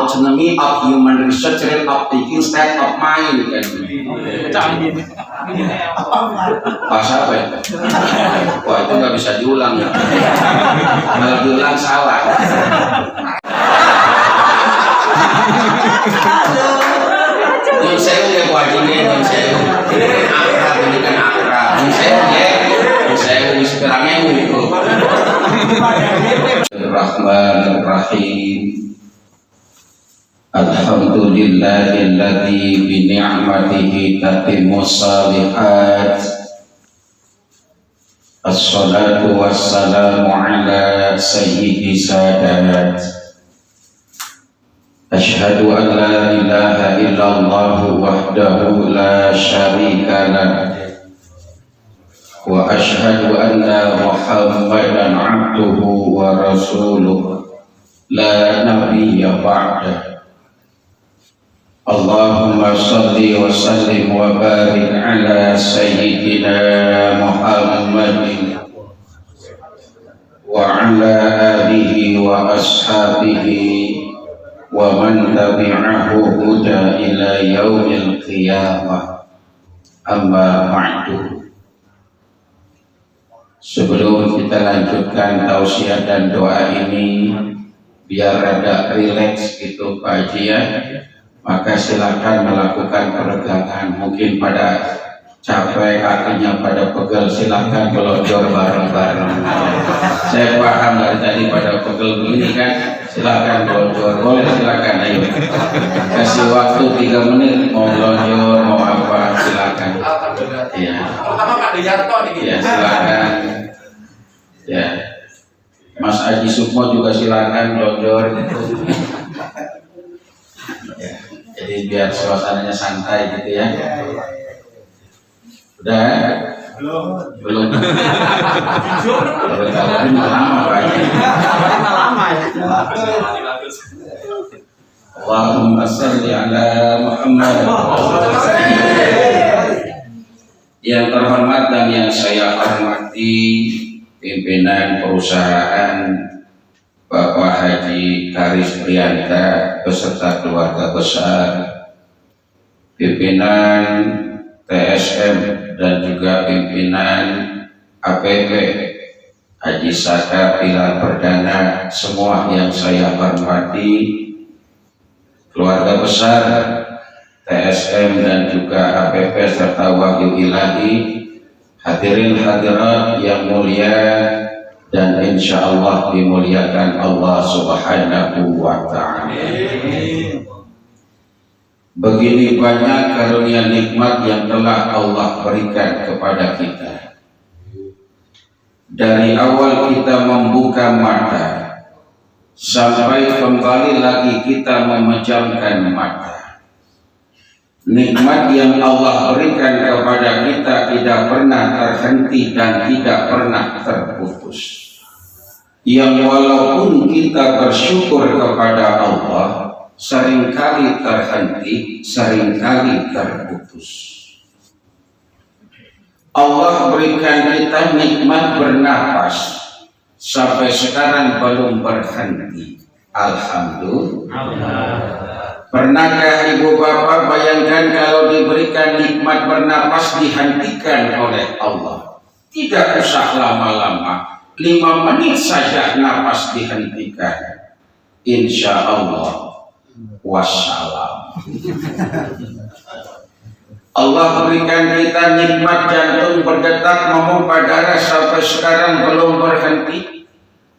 autonomy of human research rate of thinking state of mind kan. Canggih. Pas apa ya? Wah itu nggak bisa diulang ya. Kalau diulang salah. Yang saya udah wajibnya yang saya akrab ini kan akrab. Yang saya sekarangnya itu. Bismillahirrahmanirrahim. Alhamdulillahilladzi bi ni'matihi tatimmus shalihat. Assalatu wassalamu ala sayyidi sadat. Asyhadu an la ilaha illallah wahdahu la syarika lah. Wa asyhadu anna Muhammadan abduhu wa rasuluh la nabiyya ba'dah. Allahumma salli wa sallim wa barik ala sayyidina Muhammadin wa ala alihi wa ashabihi wa man tabi'ahu huda ila yaumil qiyamah. Amma ba'du. Sebelum kita lanjutkan tausiah dan doa ini biar rada rileks gitu Pak Haji ya, maka silakan melakukan peregangan. Mungkin pada capek kakinya pada pegel, silakan gelonjor bareng-bareng. Saya paham dari tadi pada pegel begini kan, silakan gelonjor, boleh silakan, ayo kasih waktu 3 menit mau gelonjor mau apa silakan. Ya. Ya silakan. Ya. Mas Haji Sukmo juga silakan gelonjor gitu. Ya. Jadi biar suasananya santai gitu ya. Udah? Belum. Kalau lama Pak. Lama ya. Allahumma shalli ala Muhammad. Yang terhormat dan yang saya hormati pimpinan perusahaan Bapak Haji Karis Prianta beserta keluarga besar, pimpinan TSM dan juga pimpinan APP Haji Saka Pilar Perdana, semua yang saya hormati, keluarga besar TSM dan juga APP serta Wahyu Ilahi, hadirin hadirat yang mulia dan insya Allah dimuliakan Allah Subhanahu wa Ta'ala. Begini banyak karunia nikmat yang telah Allah berikan kepada kita. Dari awal kita membuka mata sampai kembali lagi kita memejamkan mata. Nikmat yang Allah berikan kepada kita tidak pernah terhenti dan tidak pernah terputus. Yang walaupun kita bersyukur kepada Allah, seringkali terhenti, seringkali terputus. Allah berikan kita nikmat bernapas, sampai sekarang belum berhenti. Alhamdulillah. Pernahkah ibu bapak bayangkan kalau diberikan nikmat bernapas dihentikan oleh Allah? Tidak usah lama-lama, 5 menit saja napas dihentikan. Insya Allah wassalam. Allah berikan kita nikmat jantung berdetak memompa darah sampai sekarang belum berhenti.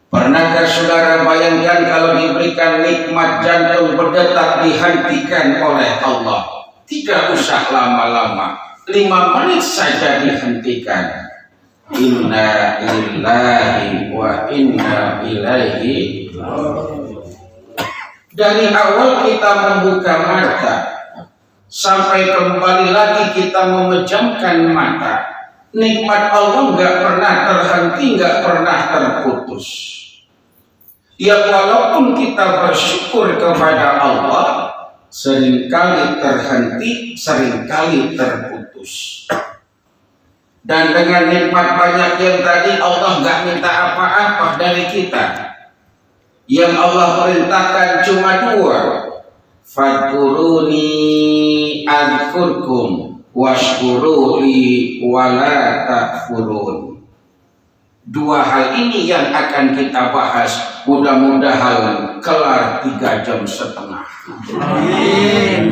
Pernahkah saudara bayangkan kalau diberikan nikmat jantung berdetak dihentikan oleh Allah? Tidak usah lama-lama, 5 menit saja dihentikan. Inna lillahi wa inna ilaihi. Dari awal kita membuka mata sampai kembali lagi kita memejamkan mata, nikmat Allah nggak pernah terhenti, nggak pernah terputus. Ya walaupun kita bersyukur kepada Allah, seringkali terhenti, seringkali terputus. Dan dengan nikmat banyak yang tadi Allah nggak minta apa-apa dari kita. Yang Allah perintahkan cuma 2, fadkuruni adzkurkum washkuruli wala takfurun. Dua hal ini yang akan kita bahas, mudah-mudahan kelar 3,5 jam.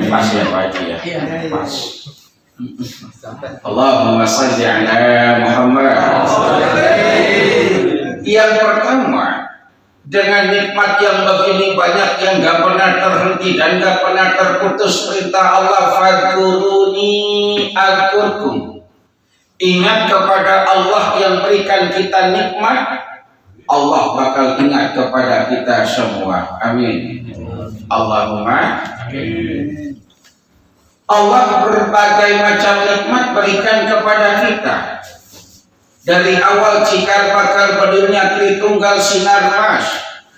Pas ya Pak Haji ya? Pas. Allahumma shalli ala Muhammad. Yang pertama, dengan nikmat yang begini banyak yang gak pernah terhenti dan gak pernah terputus perintah Allah, fadkuruni adzkurkum. Ingat kepada Allah yang berikan kita nikmat, Allah bakal ingat kepada kita semua. Amin. Allahumma amin. Allah berbagai macam nikmat berikan kepada kita. Dari awal cikar bakal berdirinya Tritunggal Sinarmas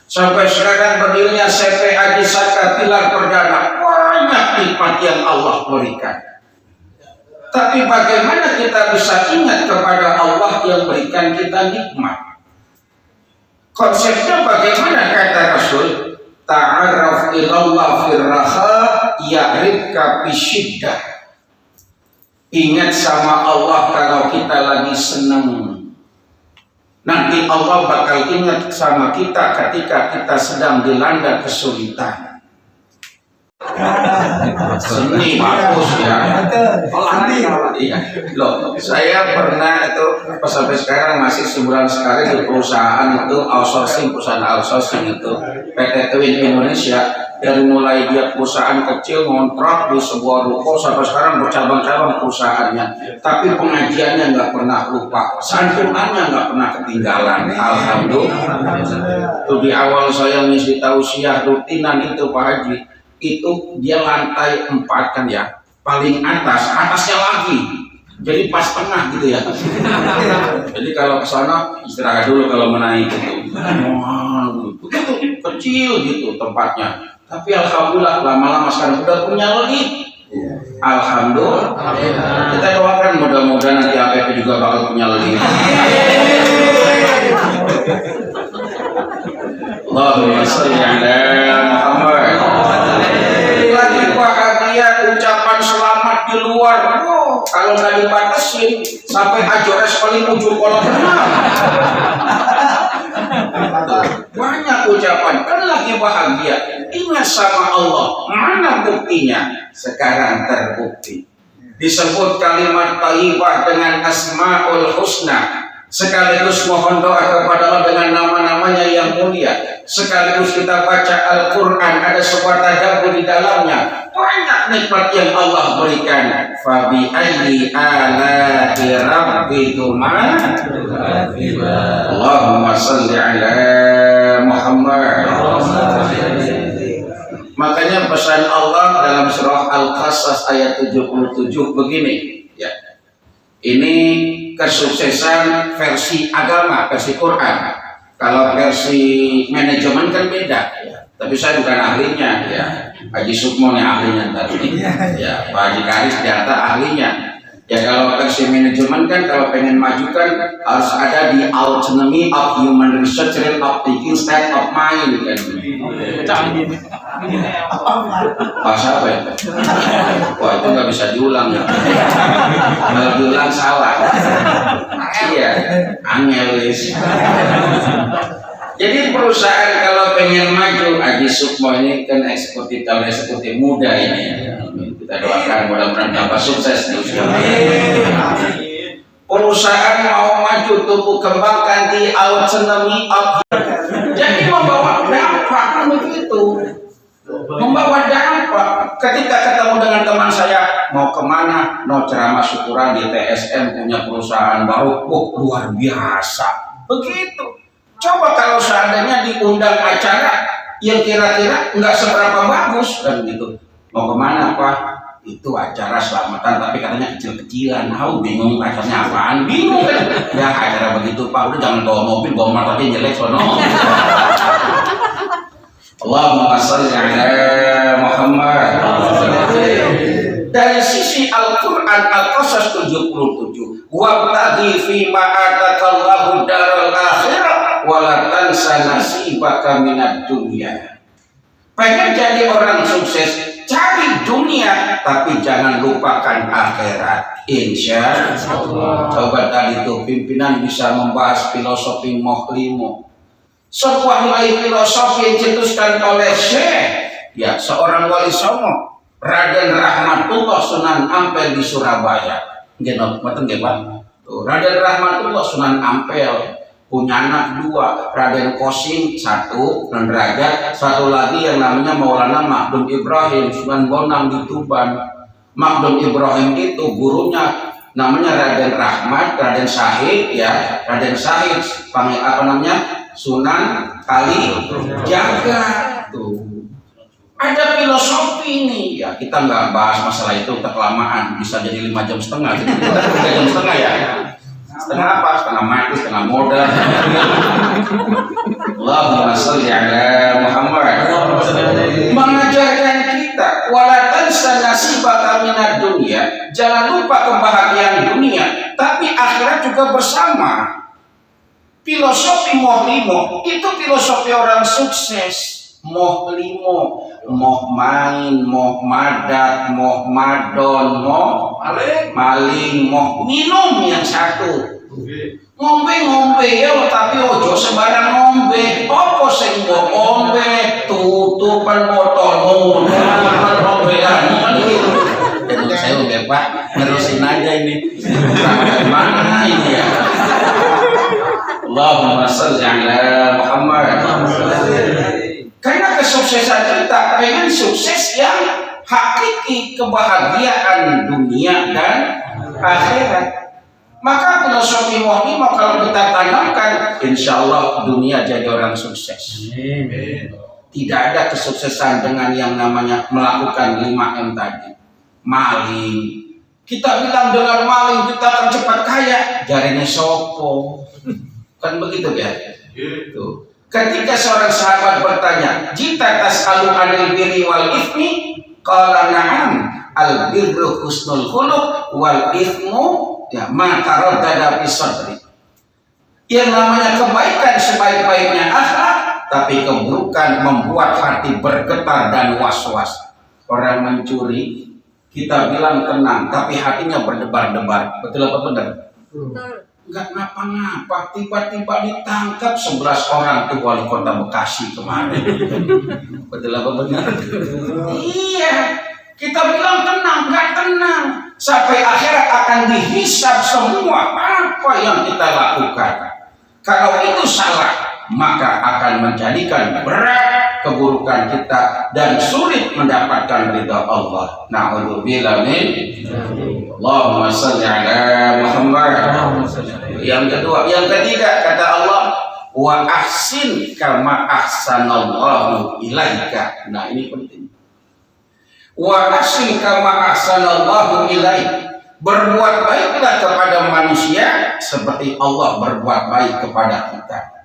sampai sekarang berdirinya CP Haji Saka Pilar Perdana, banyak nikmat yang Allah berikan. Tapi bagaimana kita bisa ingat kepada Allah yang berikan kita nikmat? Konsepnya bagaimana kata Rasul? Ta'arraf ilallah firraha ya'rifka bisyiddah. Ingat sama Allah kalau kita lagi senang. Nanti Allah bakal ingat sama kita ketika kita sedang dilanda kesulitan. Seni bagus ya. Iya. Loh, saya pernah itu sampai sekarang masih sebulan sekali di perusahaan itu outsourcing, perusahaan outsourcing itu PT Twin Indonesia. Dari mulai dia perusahaan kecil ngontrak di sebuah ruko sampai sekarang bercabang-cabang perusahaannya. Tapi pengajiannya nggak pernah lupa, santunannya nggak pernah ketinggalan. Alhamdulillah. Itu di awal saya ngisi tausiah rutinan itu Pak Haji. Itu dia lantai 4 kan ya, paling atasnya lagi, jadi pas tengah gitu ya. Jadi kalau ke sana istirahat dulu kalau menaik gitu. Begitu kecil gitu tempatnya, tapi alhamdulillah lama-lama sekarang udah punya lift. Alhamdulillah. Kita doakan mudah-mudahan nanti APP juga bakal punya lift. Allahumma shalli ala Muhammad. Lagi bahagia ucapan selamat di luar. Oh, kalau nggak dibatasin sampai Ajores paling ujung kolam renang. Banyak ucapan, kan lagi bahagia. Ingat sama Allah. Mana buktinya? Sekarang terbukti. Disebut kalimat thayyibah dengan asmaul husna. Sekaligus mohon doa kepada Allah dengan nama-namanya yang mulia. Sekaligus kita baca Al-Quran, ada sebuah tadabbur di dalamnya. Banyak nikmat yang Allah berikan. Fabi ayyi ala'i rabbikuma. Allahumma shalli ala Muhammad. Makanya pesan Allah dalam surah Al-Qasas ayat 77 begini, ya. Ini kesuksesan versi agama, versi Quran. Kalau versi manajemen kan beda, ya. Tapi saya bukan ahlinya, ya. Haji Sukmo nih ahlinya tadi, ya. Pak Haji Karis ternyata ahlinya. Ya kalau versi manajemen kan kalau pengen maju kan harus ada di autonomy of human research rate of thinking state of mind kan. Bahasa apa ya? Wah itu nggak bisa diulang ya. Kalau diulang salah. Iya, angelis. Jadi perusahaan kalau pengen maju, Haji Sukmo ini kan eksekutif muda ini. Kita doakan mudah-mudahan tambah sukses terus. Perusahaan mau maju tumbuh kembangkan di autonomy of. Jadi membawa dampak kan begitu. Membawa dampak. Ketika ketemu dengan teman saya mau kemana, mau ceramah syukuran di TSM punya perusahaan baru, luar biasa. Begitu. Coba kalau seandainya diundang acara yang kira-kira nggak seberapa bagus kan gitu. Mau kemana Pak? Itu acara selamatan tapi katanya kecil-kecilan. Bingung acaranya apaan? Bingung kan? Ya acara begitu Pak, udah jangan bawa mobil, bawa motor aja jelek sono. Allahumma shalli ala Muhammad. Dari sisi Al-Quran Al-Qasas 77, wabtaghi fima atakallahu daral akhirah wala tansa nasibaka minad dunya. Pengen jadi orang sukses, tapi jangan lupakan akhirat. Insya Allah. Coba tadi itu pimpinan bisa membahas filosofi Mohlimo, sebuah nilai filosofi yang dicetuskan oleh Syekh, ya, seorang wali songo, Raden Rahmatullah Sunan Ampel di Surabaya. Genot, betul nggih Pak? Tuh, Raden Rahmatullah Sunan Ampel punya anak 2, Raden Kosim 1, dan Derajat, satu lagi yang namanya Maulana Makdum Ibrahim Sunan Bonang di Tuban. Makdum Ibrahim itu gurunya namanya Raden Rahmat, Raden Syahid, ya, Raden Syahid panggil apa namanya, Sunan Kalijaga. Tuh ada filosofi ini, ya, kita nggak bahas masalah itu, kelamaan bisa jadi 5,5 jam, kita 3,5 jam ya. Setengah apa? Setengah mati, setengah modal. Allahumma sholli ala Muhammad. Mengajarkan kita wala tansa nasibaka minad dunya, jangan lupa kebahagiaan dunia, tapi akhirat juga bersama. Filosofi Mohlimo itu filosofi orang sukses. Mohlimo, moh main, moh madat, moh madon, moh maling, moh minum yang satu. Ngombe ya, tapi ojo sembarang ngombe. Apa sing mbok ngombe? Tutupan botol, tutupan ngombean. Saya udah Pak, nerusin aja ini. Mana ini ya? Allahumma sholli ala Muhammad. Karena kesuksesan kita pengen sukses yang hakiki, kebahagiaan dunia dan akhirat. Maka filosofi Mohlimo kalau kita tanamkan, insya Allah dunia jadi orang sukses. Tidak ada kesuksesan dengan yang namanya melakukan 5M tadi. Maling, kita bilang dengan maling kita akan cepat kaya, jarinya sopo, kan begitu ya? Gitu. Ketika seorang sahabat bertanya, "Jita tas'alu 'anil birri wal ithmi?" Qala na'am, al birru husnul khuluq wal ithmu ya ma taraddada fi sadri. Yang namanya kebaikan sebaik-baiknya akhlak, tapi keburukan membuat hati bergetar dan was-was. Orang mencuri, kita bilang tenang, tapi hatinya berdebar-debar. Betul apa benar? Betul. Enggak ngapa-ngapa, tiba-tiba ditangkap 11 orang tuh wali kota Bekasi kemarin. Betul apa benar? Iya, kita bilang tenang, enggak tenang. Sampai akhirat akan dihisab semua apa yang kita lakukan. Kalau itu salah, maka akan menjadikan berat keburukan kita dan sulit mendapatkan ridha Allah. Na'udzubillah min. Allahumma sholli ala Muhammad. Yang kedua, yang ketiga kata Allah, wa ahsin kama ahsanallahu ilaika. Nah, ini penting. Wa ahsin kama ahsanallahu ilaika. Berbuat baiklah kepada manusia seperti Allah berbuat baik kepada kita.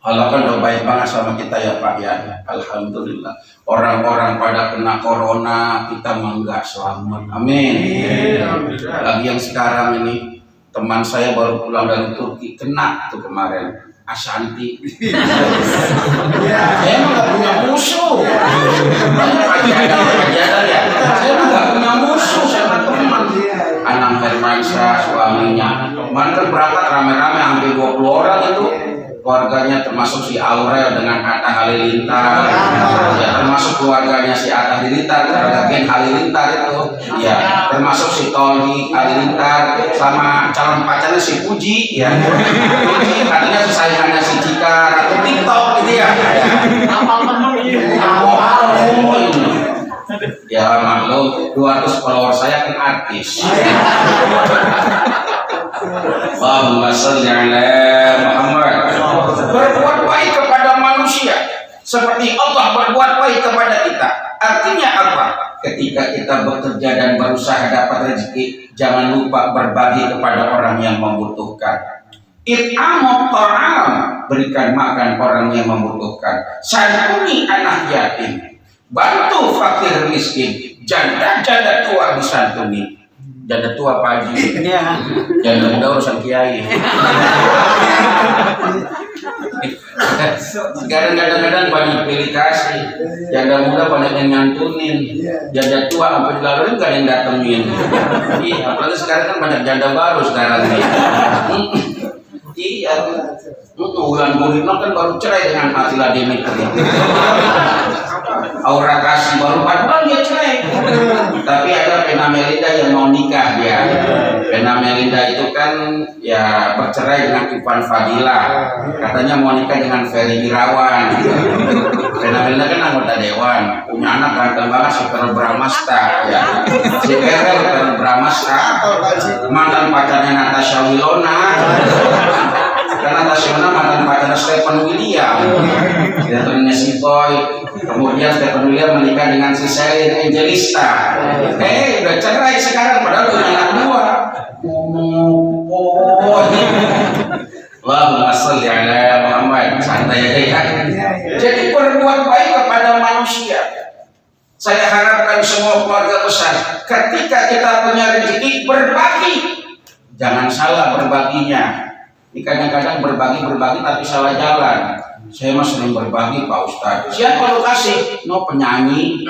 Allah kan udah baik banget sama kita ya Pak ya. Alhamdulillah. Orang-orang pada kena corona, kita enggak selamat. Amin. Lagi yang sekarang ini, teman saya baru pulang dari Turki, kena tuh kemarin, Ashanti. Saya emang gak punya musuh. Saya emang gak punya musuh sama teman. Anang Hermansyah, suaminya. Kemarin kan berangkat rame-rame, hampir 20 orang itu. Keluarganya termasuk si Aurel dengan Atta Halilintar, ya, termasuk keluarganya si Atta Halilintar, keluarga Gen Halilintar itu, ya, termasuk si Tony Halilintar sama calon pacarnya si Puji, ya, Puji, artinya saingannya si Cika Ratu TikTok, gitu ya. Ya maklum, 200 follower saya kan artis. Allahumma sholli ala Muhammad. Berbuat baik kepada manusia seperti Allah berbuat baik kepada kita. Artinya apa? Ketika kita bekerja dan berusaha dapat rezeki, jangan lupa berbagi kepada orang yang membutuhkan. It'amut ta'am, berikan makan orang yang membutuhkan. Santuni anak yatim, bantu fakir miskin, janda-janda tua disantuni. Janda tua Pak Haji, janda muda urusan kiai. Sekarang kadang-kadang banyak pilih kasih, janda muda banyak yang nyantunin, janda tua sampai dilaluin gak ada yang datengin. Iya, apalagi sekarang kan banyak janda baru sekarang nih. Iya, Wulan Guritno kan baru cerai dengan Atila Dimitri. Aura Kasih baru 4 bulan dia cerai. Tapi ada Vena Melinda yang mau nikah dia. Vena Melinda itu kan ya bercerai dengan Ivan Fadila. Katanya mau nikah dengan Ferry Irawan. Vena Melinda kan anggota dewan, punya anak ganteng banget si Ferel Bramasta ya. Si Ferel Bramasta mantan pacarnya Natasha Wilona. Karena Natasha mantan pacarnya Stephen William. Dia temannya si Boy. Kemudian Stephen William menikah dengan si Celine Angelista. Udah cerai sekarang padahal punya anak 2. Allahumma sholli ala Muhammad. Santai aja ya. Jadi berbuat baik kepada manusia. Saya harapkan semua keluarga besar ketika kita punya rezeki berbagi. Jangan salah berbaginya. Ini kadang-kadang berbagi tapi salah jalan. Saya mah sering berbagi Pak Ustadz. Siapa lu kasih? No penyanyi.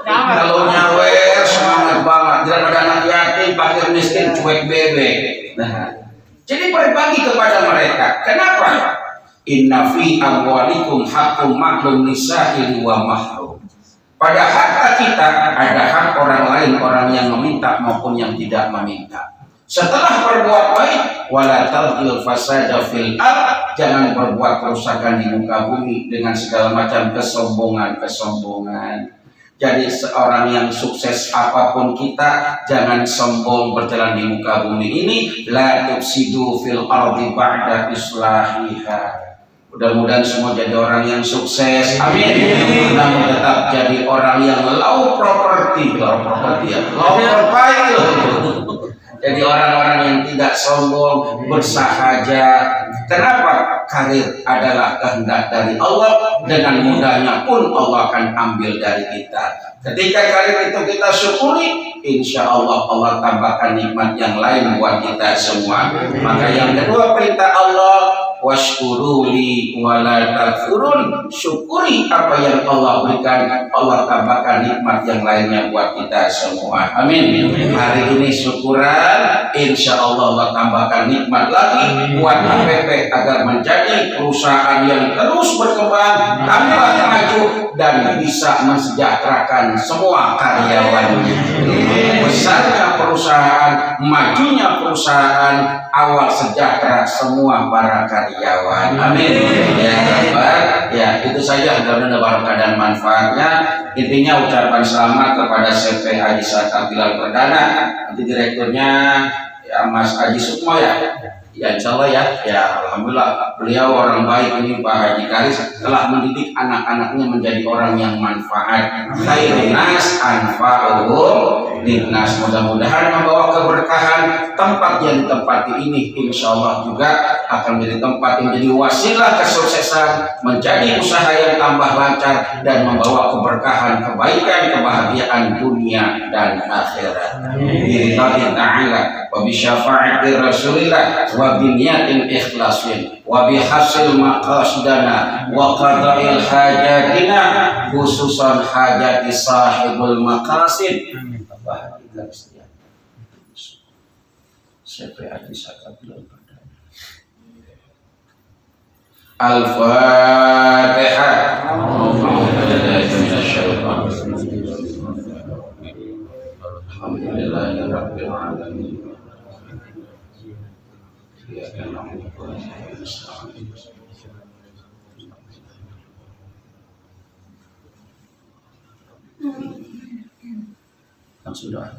Kalau nyawer semangat banget. Daripada anak yatim, fakir miskin, cuek bebek. Nah, jadi berbagi kepada mereka. Kenapa? Inna fi amwalikum haqqum ma'lum nisa'il wa mahrum. Pada harta kita ada hak orang lain, orang yang meminta maupun yang tidak meminta. Setelah berbuat baik, wala tabghil fasada fil ard, jangan berbuat kerusakan di muka bumi dengan segala macam kesombongan. Jadi seorang yang sukses apapun kita, jangan sombong berjalan di muka bumi ini. La tufsidu fil ardi ba'da islahiha. Mudah-mudahan semua jadi orang yang sukses, amin. Namun tetap jadi orang yang low profile. Jadi orang-orang yang tidak sombong, bersahaja. Kenapa? Karir adalah kehendak dari Allah. Dengan mudahnya pun Allah akan ambil dari kita. Ketika karir itu kita syukuri, insya Allah Allah tambahkan nikmat yang lain buat kita semua. Maka yang kedua perintah Allah, washkuruli wala takfurun, syukuri apa yang Allah berikan, Allah tambahkan nikmat yang lainnya buat kita semua. Amin. Hari ini syukuran, insya Allah Allah tambahkan nikmat lagi buat APP agar menjadi perusahaan yang terus berkembang, tambah maju dan bisa mensejahterakan semua karyawannya. Besarnya perusahaan, majunya perusahaan, awal sejahtera semua para karyawan. Amin. Ya kabar. Ya itu saja, mudah-mudahan barokah dan manfaatnya. Intinya ucapan selamat kepada CP Haji Saka Bilal Perdana, nanti direkturnya ya Mas Haji Sukmo ya. Ya insya Allah ya alhamdulillah beliau orang baik ini Pak Haji Karis telah mendidik anak-anaknya menjadi orang yang manfaat. Khairun nas anfa'uhum linnas. Mudah-mudahan membawa keberkahan. Tempat yang ditempati ini insya Allah juga akan menjadi tempat yang menjadi wasilah kesuksesan, menjadi usaha yang tambah lancar dan membawa keberkahan, kebaikan, kebahagiaan dunia dan akhirat. Billahi ta'ala wa bi syafa'ati Rasulillah wa bi niyatin ikhlasin wa bi hasil maqasidana wa qada'il hajatina khususan hajati sahibul maqasid. Al-Fatihah. Alhamdulillahirabbil alamin. Sudah.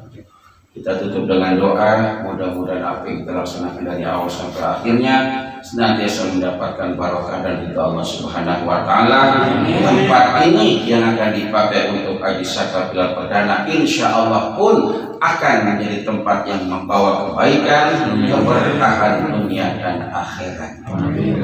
Kita tutup dengan doa, mudah-mudahan apa yang kita laksanakan dari awal sampai akhirnya senantiasa mendapatkan barokah dan ridha Allah Subhanahu wa taala. Tempat ini yang akan dipakai untuk Haji Saka Bilal Perdana insya Allah pun akan menjadi tempat yang membawa kebaikan, keberkahan dunia dan akhirat.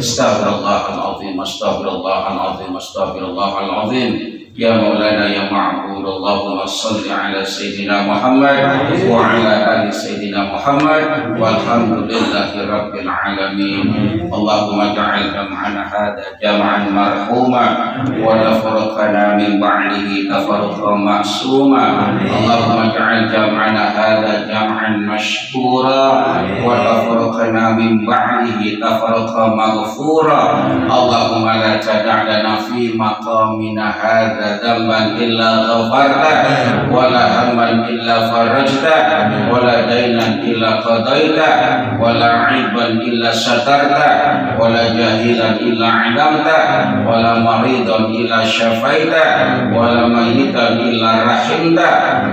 Astagfirullahaladzim, astagfirullahaladzim, astagfirullahaladzim. Ya Maulana ya Ma'bud, Allahumma salli ala Sayyidina Muhammad wa ala ali Sayyidina Muhammad walhamdulillahi rabbil alamin. Allahumma ja'al jam'ana hadha jam'an marhuma wa tafarraqana min ba'dihi tafarruqan ma'suma. Allahumma ja'al jam'ana hadha jam'an mashkura wa tafarraqana min ba'dihi tafarruqan maghfura. Allahumma la tada' lana fi maqamina hadha dhanban illa ghafarta wala hamman illa farajta wala dainan illa qadaita wala aiban illa satarta wala jahilan illa 'alamta wala maridan illa syafaita wala mayitan illa rahimta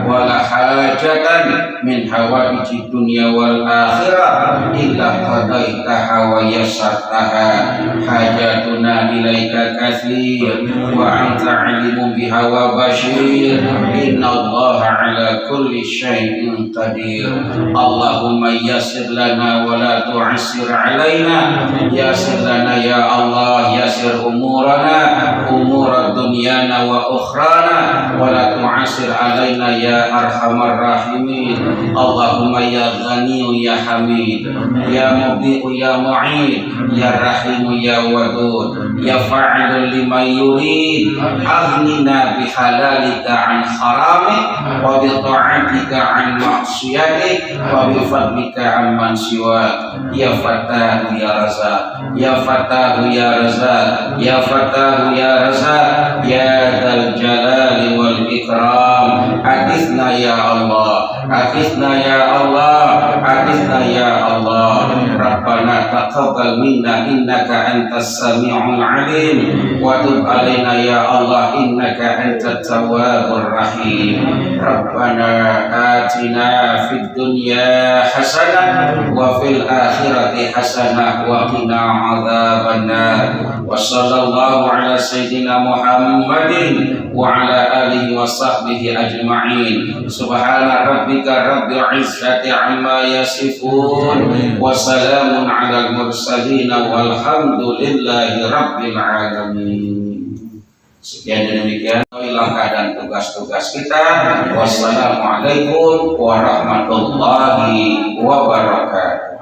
wala hajatan min hawaiji dunya wal akhirah illa qadaitaha wa yassartaha. Hajatuna ilaika katsir wa anta 'alimun biha wa bashir. Inna Allah ala kulli syai'in qadir. Allahumma yassir lana wa la tu'assir alaina. Yassir lana ya Allah, yassir umurana, umur dunyana wa ukhrana, wa la tu'assir alaina ya arhamar rahimin. Allahumma ya Ghaniyu ya Hamid, ya Mubdi'u ya Mu'id, ya Rahimu ya Wadud, ya Fa'ilun liman yurid. Aghnina bihalalika an haramik wa bi ta'atika an maksiatik wa bi fadlika amman siwak. Ya Fatahu ya Razak, ya Fatahu ya Razak, ya Fatahu ya Razak, ya Dzal Jalali wal Ikram. Aghithna ya Allah, aghithna ya Allah, aghithna ya Allah. Rabbana taqabbal minna innaka antas sami'ul 'alim wa tub 'alaina ya Allah innaka antat tawwabur rahim. Rabbana atina fid dunya hasanah wa fil akhirati hasanah wa qina adzabannar. Wa sallallahu ala sayyidina Muhammadin wa ala alihi wa sahbihi ajma'in. Subhana rabbika rabbil izzati amma yasifun wa salamun alal mursalin walhamdulillahi rabbil alamin. Sekian dan demikian langkah dan tugas-tugas kita. Wassalamualaikum warahmatullahi wabarakatuh.